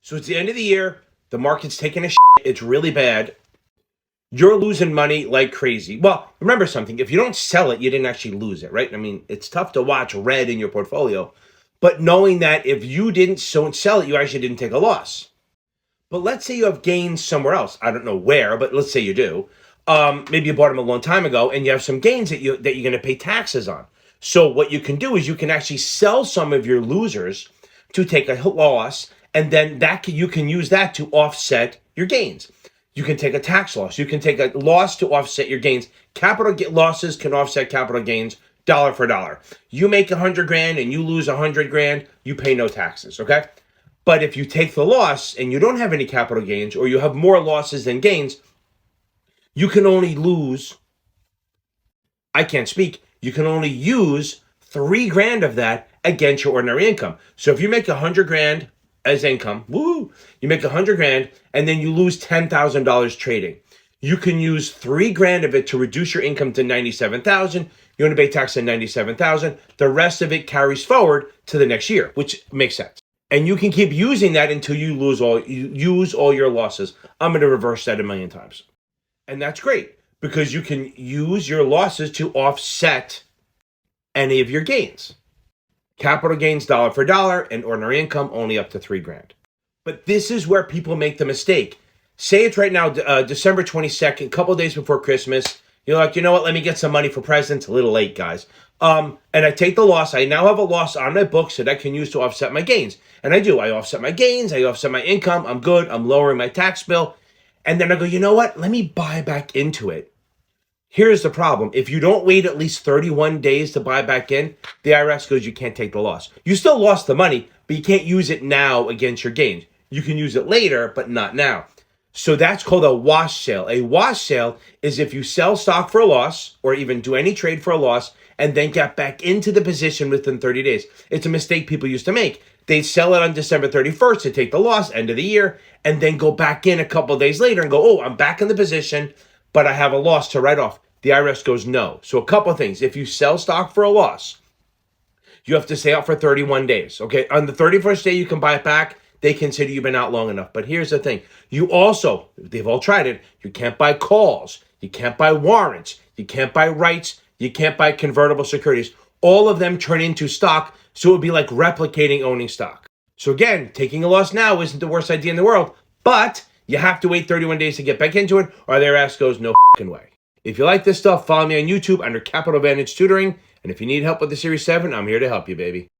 So it's the end of the year. The market's taking a shit. It's really bad. You're losing money like crazy. Well, remember something. If you don't sell it, you didn't actually lose it, right? I mean, it's tough to watch red in your portfolio. But knowing that if you didn't sell it, you actually didn't take a loss. But let's say you have gains somewhere else. I don't know where, but let's say you do. Maybe you bought them a long time ago, and you have some gains that you're going to pay taxes on. So what you can do is you can actually sell some of your losers to take a loss, and then you can use that to offset your gains. You can take a tax loss. You can take a loss to offset your gains. Capital losses can offset capital gains dollar for dollar. You make 100 grand and you lose 100 grand, you pay no taxes, okay? But if you take the loss and you don't have any capital gains, or you have more losses than gains, you can only you can only use 3 grand of that against your ordinary income. So if you make 100 grand as income, you make 100 grand and then you lose $10,000 trading. You can use 3 grand of it to reduce your income to 97,000. You want to pay tax on 97,000. The rest of it carries forward to the next year, which makes sense. And you can keep using that until you use all your losses. I'm going to reverse that a million times. And that's great because you can use your losses to offset any of your gains. Capital gains dollar for dollar, and ordinary income only up to 3 grand. But this is where people make the mistake. Say it's right now, December 22nd, a couple days before Christmas. You're like, you know what? Let me get some money for presents. A little late, guys. And I take the loss. I now have a loss on my books that I can use to offset my gains. And I do. I offset my gains. I offset my income. I'm good. I'm lowering my tax bill. And then I go, you know what? Let me buy back into it. Here's the problem. If you don't wait at least 31 days to buy back in, the IRS goes, you can't take the loss. You still lost the money, but you can't use it now against your gains. You can use it later, but not now. So that's called a wash sale. A wash sale is if you sell stock for a loss or even do any trade for a loss and then get back into the position within 30 days. It's a mistake people used to make. They'd sell it on December 31st to take the loss, end of the year, and then go back in a couple of days later and go, oh, I'm back in the position, but I have a loss to write off. The IRS goes, no. So a couple of things. If you sell stock for a loss, you have to stay out for 31 days. Okay, on the 31st day, you can buy it back. They consider you've been out long enough. But here's the thing. They've all tried it. You can't buy calls. You can't buy warrants. You can't buy rights. You can't buy convertible securities. All of them turn into stock, so it would be like replicating owning stock. So again, taking a loss now isn't the worst idea in the world, but you have to wait 31 days to get back into it, or their ass goes, no fucking way. If you like this stuff, follow me on YouTube under Capital Advantage Tutoring. And if you need help with the Series 7, I'm here to help you, baby.